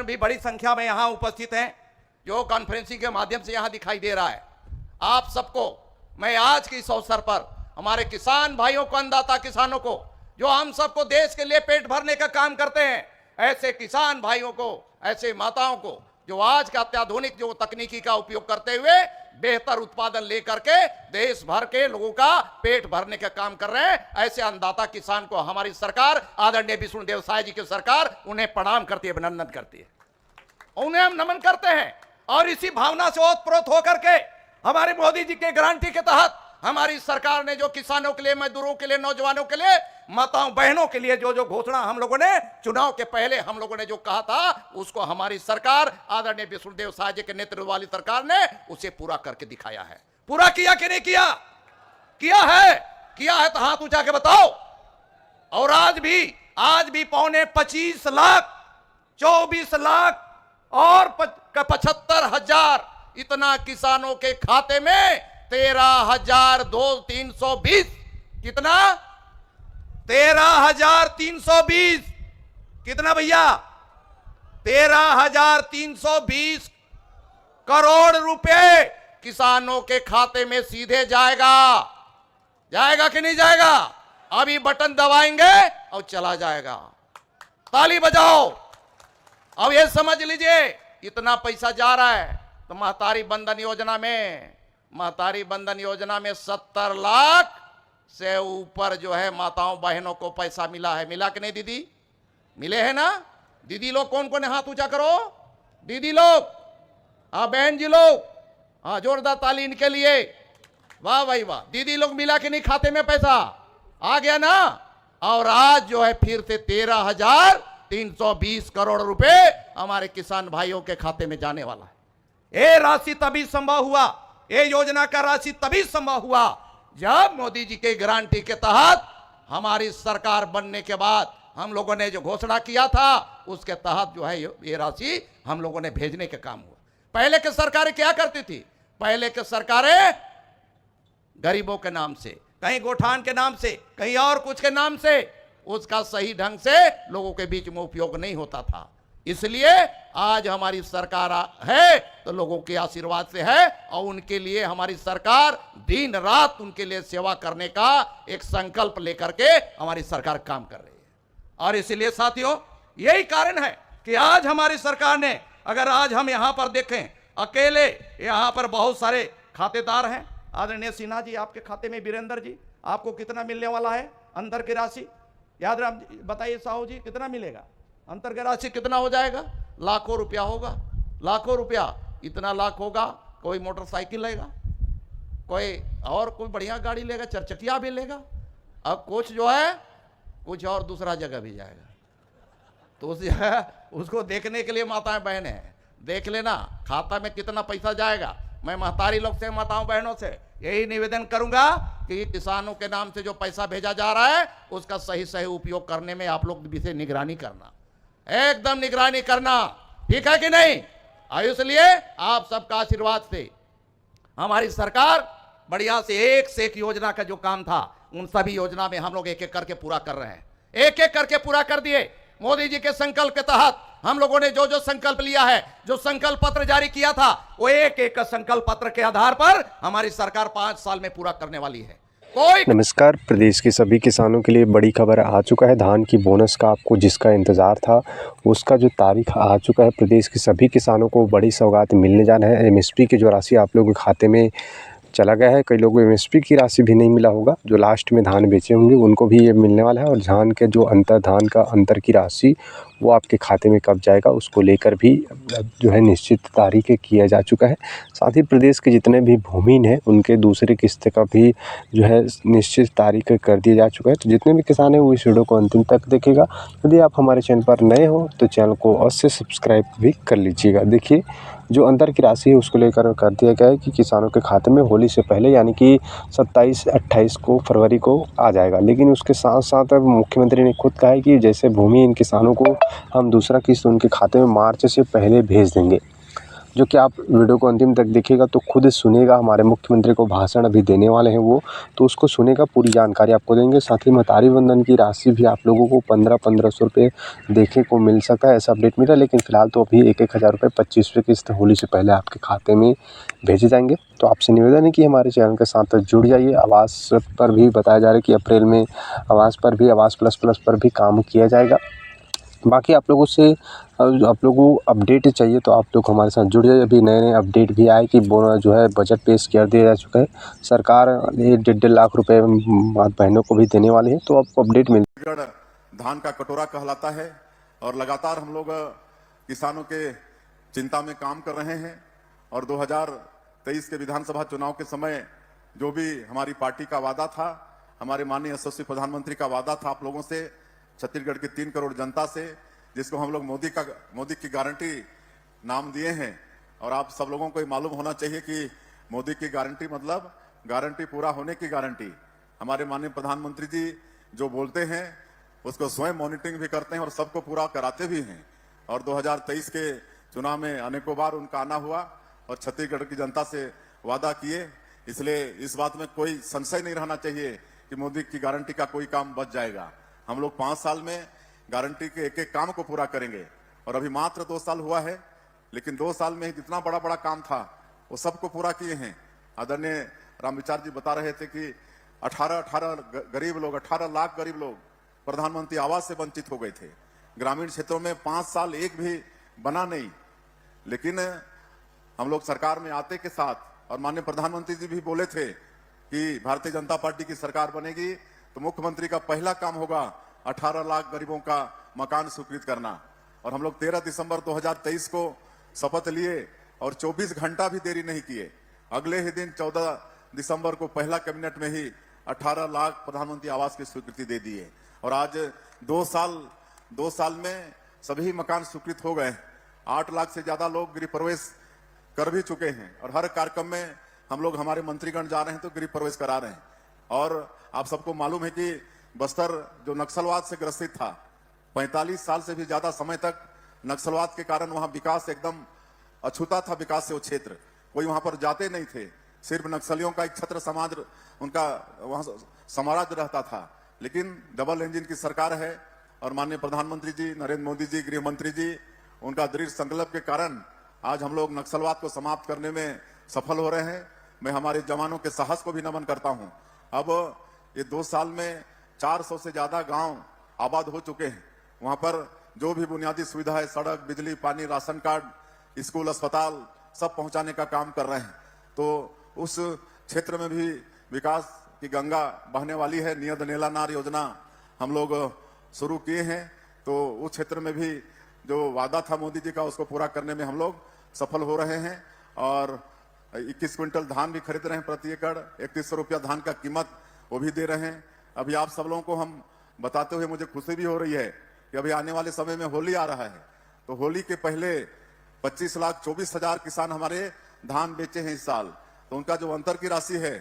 भी बड़ी संख्या में यहाँ उपस्थित हैं, जो कॉन्फ्रेंसिंग के माध्यम से यहाँ दिखाई दे रहा है। आप सबको मैं आज के इस अवसर पर हमारे किसान भाइयों को, अन्नदाता किसानों को, जो हम सबको देश के लिए पेट भरने का काम करते हैं, ऐसे किसान भाइयों को, ऐसे माताओं को जो आज का अत्याधुनिक जो तकनीकी का उपयोग करते हुए बेहतर उत्पादन लेकर के देश भर के लोगों का पेट भरने का काम कर रहे हैं, ऐसे अन्नदाता किसान को हमारी सरकार, आदरणीय विष्णुदेव साय जी की सरकार, उन्हें प्रणाम करती है, अभिनंदन करती है, उन्हें हम नमन करते हैं। और इसी भावना से ओतप्रोत होकर के हमारे मोदी जी के गारंटी के तहत हमारी सरकार ने जो किसानों के लिए, मजदूरों के लिए, नौजवानों के लिए, माताओं बहनों के लिए जो घोषणा हम लोगों ने चुनाव के पहले हम लोगों ने जो कहा था, उसको हमारी सरकार, आदरणीय विष्णुदेव साय जी के नेतृत्व वाली सरकार ने उसे पूरा करके दिखाया है। पूरा किया कि नहीं किया? किया है तो हाथ उठा के बताओ। और आज भी 25 लाख, 24 लाख और 75,000 इतना किसानों के खाते में 13,320, कितना? 13,320, कितना भैया? 13,320 करोड़ रुपए किसानों के खाते में सीधे जाएगा कि नहीं जाएगा? अभी बटन दबाएंगे और चला जाएगा। ताली बजाओ। अब ये समझ लीजिए, इतना पैसा जा रहा है तो महतारी बंधन योजना में 70 लाख से ऊपर जो है माताओं बहनों को पैसा मिला है। मिला कि नहीं दीदी? मिले हैं ना? दीदी लोग कौन कौन है? हाथ ऊंचा करो दीदी लोग, हाँ बहन जी लोग, हाँ जोरदार ताली इनके लिए। वाह भाई वाह। दीदी लोग मिला कि नहीं खाते में पैसा? आ गया ना? और आज जो है फिर से 13,320 करोड़ रुपए हमारे किसान भाइयों के खाते में जाने वाला है। ये राशि तभी संभव हुआ, ये योजना का राशि तभी संभव हुआ जब मोदी जी के गारंटी के तहत हमारी सरकार बनने के बाद हम लोगों ने जो घोषणा किया था, उसके तहत जो है ये राशि हम लोगों ने भेजने का काम हुआ। पहले की सरकारें क्या करती थी? पहले की सरकारें गरीबों के नाम से, कहीं गोठान के नाम से, कहीं और कुछ के नाम से, उसका सही ढंग से लोगों के बीच में उपयोग नहीं होता था। इसलिए आज हमारी सरकार है तो लोगों के आशीर्वाद से है, और उनके लिए हमारी सरकार दिन रात उनके लिए सेवा करने का एक संकल्प लेकर के हमारी सरकार काम कर रही है। और इसलिए साथियों, यही कारण है कि आज हमारी सरकार ने, अगर आज हम यहां पर देखें, अकेले यहां पर बहुत सारे खातेदार हैं। आदरणीय सिन्हा जी, आपके खाते में, वीरेंद्र जी, आपको कितना मिलने वाला है अंतर की राशि? याद बताइए साहू जी, कितना मिलेगा अंतर की राशि? कितना हो जाएगा? लाखों रुपया होगा। लाखों रुपया, इतना लाख होगा। कोई मोटरसाइकिल लेगा, कोई बढ़िया गाड़ी लेगा, चरचटिया भी लेगा, अब कुछ जो है कुछ और दूसरा जगह भी जाएगा। तो उस जगह उसको देखने के लिए माताएं बहनें हैं, देख लेना खाता में कितना पैसा जाएगा। मैं महतारी लोग से, माताओं बहनों से यही निवेदन करूंगा कि किसानों के नाम से जो पैसा भेजा जा रहा है, उसका सही उपयोग करने में आप लोग भी से निगरानी करना, एकदम निगरानी करना, ठीक है कि नहीं? इसलिए आप सबका आशीर्वाद से हमारी सरकार बढ़िया से एक योजना का जो काम था, उन सभी योजना में हम लोग एक एक करके पूरा कर रहे हैं। एक एक करके पूरा कर दिए। मोदी जी के संकल्प के तहत हम लोगों ने जो संकल्प लिया है, जो संकल्प पत्र जारी किया था, वो एक एक संकल्प पत्र के आधार पर हमारी सरकार 5 साल में पूरा करने वाली है। नमस्कार। प्रदेश के सभी किसानों के लिए बड़ी खबर आ चुका है। धान की बोनस का आपको जिसका इंतज़ार था, उसका जो तारीख आ चुका है। प्रदेश के सभी किसानों को बड़ी सौगात मिलने जा रहा है। एमएसपी की जो राशि आप लोगों के खाते में चला गया है, कई लोगों को एमएसपी की राशि भी नहीं मिला होगा, जो लास्ट में धान बेचे होंगे उनको भी ये मिलने वाला है। और धान के जो धान का अंतर की राशि वो आपके खाते में कब जाएगा, उसको लेकर भी जो है निश्चित तारीख किया जा चुका है। साथ ही प्रदेश के जितने भी भूमिहीन हैं, उनके दूसरी किस्त का भी जो है निश्चित तारीख कर दिया जा चुका है। तो जितने भी किसान हैं वो इस वीडियो को अंतिम तक देखेगा। यदि आप हमारे चैनल पर नए हो तो चैनल को अवश्य सब्सक्राइब भी कर लीजिएगा। देखिए, जो अंतर की राशि है उसको लेकर कर दिया गया है कि किसानों के खाते में होली से पहले, यानी कि 27-28 को फरवरी को आ जाएगा। लेकिन उसके साथ साथ अब मुख्यमंत्री ने खुद कहा है कि जैसे भूमिहीन किसानों को हम दूसरा किस्त उनके खाते में मार्च से पहले भेज देंगे। जो कि आप वीडियो को अंतिम तक देखिएगा तो खुद सुनिएगा। हमारे मुख्यमंत्री को भाषण अभी देने वाले हैं वो, तो उसको सुनेगा, पूरी जानकारी आपको देंगे। साथ ही महतारी वंदन की राशि भी आप लोगों को 1500 रुपये देखने को मिल सकता है, ऐसा अपडेट मिला। लेकिन फिलहाल तो अभी 1,000 रुपये 25वीं किस्त होली से पहले आपके खाते में भेजे जाएंगे। तो आपसे निवेदन है कि हमारे चैनल के साथ जुड़ जाइए। आवास पर भी बताया जा रहा है कि अप्रैल में आवास पर भी, आवास प्लस पर भी काम किया जाएगा। बाकी आप लोगों को अपडेट चाहिए तो आप लोग हमारे साथ जुड़ जाइए। अभी नए अपडेट भी आए कि जो है बजट पेश कर दिया जा चुका है। सरकार 1.5 लाख रुपए बहनों को भी देने वाली है, तो आपको अपडेट मिल। धान का कटोरा कहलाता है और लगातार हम लोग किसानों के चिंता में काम कर रहे हैं। और 2023 के विधानसभा चुनाव के समय जो भी हमारी पार्टी का वादा था, हमारे माननीय यशस्वी प्रधानमंत्री का वादा था आप लोगों से, छत्तीसगढ़ की 3 करोड़ जनता से, जिसको हम लोग मोदी की गारंटी नाम दिए हैं। और आप सब लोगों को मालूम होना चाहिए कि मोदी की गारंटी मतलब गारंटी पूरा होने की गारंटी। हमारे माननीय प्रधानमंत्री जी जो बोलते हैं उसको स्वयं मॉनिटरिंग भी करते हैं और सबको पूरा कराते भी हैं। और 2023 के चुनाव में अनेकों बार उनका आना हुआ और छत्तीसगढ़ की जनता से वादा किए। इसलिए इस बात में कोई संशय नहीं रहना चाहिए कि मोदी की गारंटी का कोई काम बच जाएगा। हम लोग 5 साल में गारंटी के एक काम को पूरा करेंगे। और अभी मात्र 2 साल हुआ है, लेकिन 2 साल में जितना बड़ा बड़ा काम था वो सबको पूरा किए हैं। आदरणीय रामविचार जी बता रहे थे कि 18 लाख गरीब लोग प्रधानमंत्री आवास से वंचित हो गए थे। ग्रामीण क्षेत्रों में 5 साल एक भी बना नहीं। लेकिन हम लोग सरकार में आते के साथ, और माननीय प्रधानमंत्री जी भी बोले थे कि भारतीय जनता पार्टी की सरकार बनेगी तो मुख्यमंत्री का पहला काम होगा 18 लाख गरीबों का मकान स्वीकृत करना। और हम लोग 13 दिसंबर 2023 को शपथ लिए और 24 घंटा भी देरी नहीं किए। अगले ही दिन 14 दिसंबर को पहला कैबिनेट में ही 18 लाख प्रधानमंत्री आवास की स्वीकृति दे दिए। और आज 2 साल में सभी मकान स्वीकृत हो गए। 8 लाख से ज्यादा लोग गृह प्रवेश कर भी चुके हैं। और हर कार्यक्रम में हम लोग, हमारे मंत्रीगण जा रहे हैं तो गृह प्रवेश करा रहे हैं। और आप सबको मालूम है कि बस्तर जो नक्सलवाद से ग्रसित था, 45 साल से भी ज्यादा समय तक नक्सलवाद के कारण वहां विकास एकदम अछूता था। विकास से वो क्षेत्र कोई वहां पर जाते नहीं थे, सिर्फ नक्सलियों का एक छत्र समाज, उनका वहां साम्राज्य रहता था। लेकिन डबल इंजन की सरकार है और माननीय प्रधानमंत्री जी नरेंद्र मोदी जी, गृह मंत्री जी, उनका दृढ़ संकल्प के कारण आज हम लोग नक्सलवाद को समाप्त करने में सफल हो रहे हैं। मैं हमारे जवानों के साहस को भी नमन करता हूं। अब ये 2 साल में 400 से ज्यादा गांव आबाद हो चुके हैं। वहां पर जो भी बुनियादी सुविधा है, सड़क, बिजली, पानी, राशन कार्ड, स्कूल, अस्पताल, सब पहुंचाने का काम कर रहे हैं। तो उस क्षेत्र में भी विकास की गंगा बहने वाली है। नियत नेला नार योजना हम लोग शुरू किए हैं। तो उस क्षेत्र में भी जो वादा था मोदी जी का, उसको पूरा करने में हम लोग सफल हो रहे हैं। और 21 क्विंटल धान भी खरीद रहे हैं प्रति एकड़। 3100 रुपया धान का कीमत वो भी दे रहे हैं। अभी आप सब लोगों को हम बताते हुए मुझे खुशी भी हो रही है कि अभी आने वाले समय में होली आ रहा है। तो होली के पहले 25,24,000 किसान हमारे धान बेचे हैं इस साल। तो उनका जो अंतर की राशि है,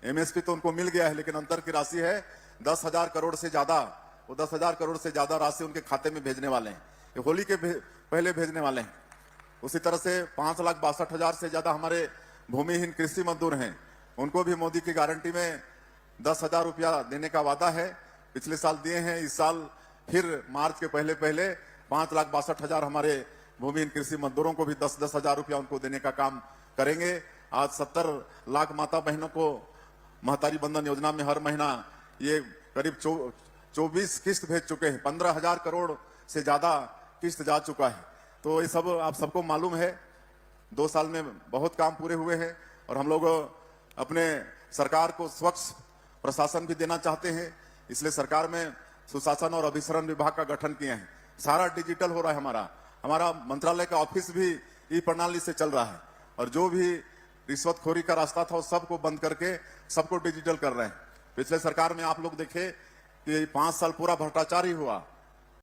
एमएसपी तो उनको मिल गया है, लेकिन अंतर की राशि है 10,000 करोड़ से ज्यादा। वो 10,000 करोड़ से ज्यादा राशि उनके खाते में भेजने वाले हैं, ये होली के पहले भेजने वाले हैं। उसी तरह से 5,62,000 से ज्यादा हमारे भूमिहीन कृषि मजदूर हैं, उनको भी मोदी की गारंटी में 10,000 रुपया देने का वादा है। पिछले साल दिए हैं, इस साल फिर मार्च के पहले 5,62,000 हमारे भूमिहीन कृषि मजदूरों को भी 10,000 रुपया उनको देने का काम करेंगे। आज 70 लाख माता बहनों को महतारी बंधन योजना में हर महीना ये करीब 24 किस्त भेज चुके हैं। 15,000 करोड़ से ज्यादा किस्त जा चुका है। तो ये सब आप सबको मालूम है। 2 साल में बहुत काम पूरे हुए हैं और हम लोग अपने सरकार को स्वच्छ प्रशासन भी देना चाहते हैं। इसलिए सरकार में सुशासन और अभिसरण विभाग का गठन किए हैं। सारा डिजिटल हो रहा है। हमारा मंत्रालय का ऑफिस भी ई प्रणाली से चल रहा है। और जो भी रिश्वतखोरी का रास्ता था उस सबको बंद करके सबको डिजिटल कर रहे हैं। पिछले सरकार में आप लोग देखे कि 5 साल पूरा भ्रष्टाचार ही हुआ।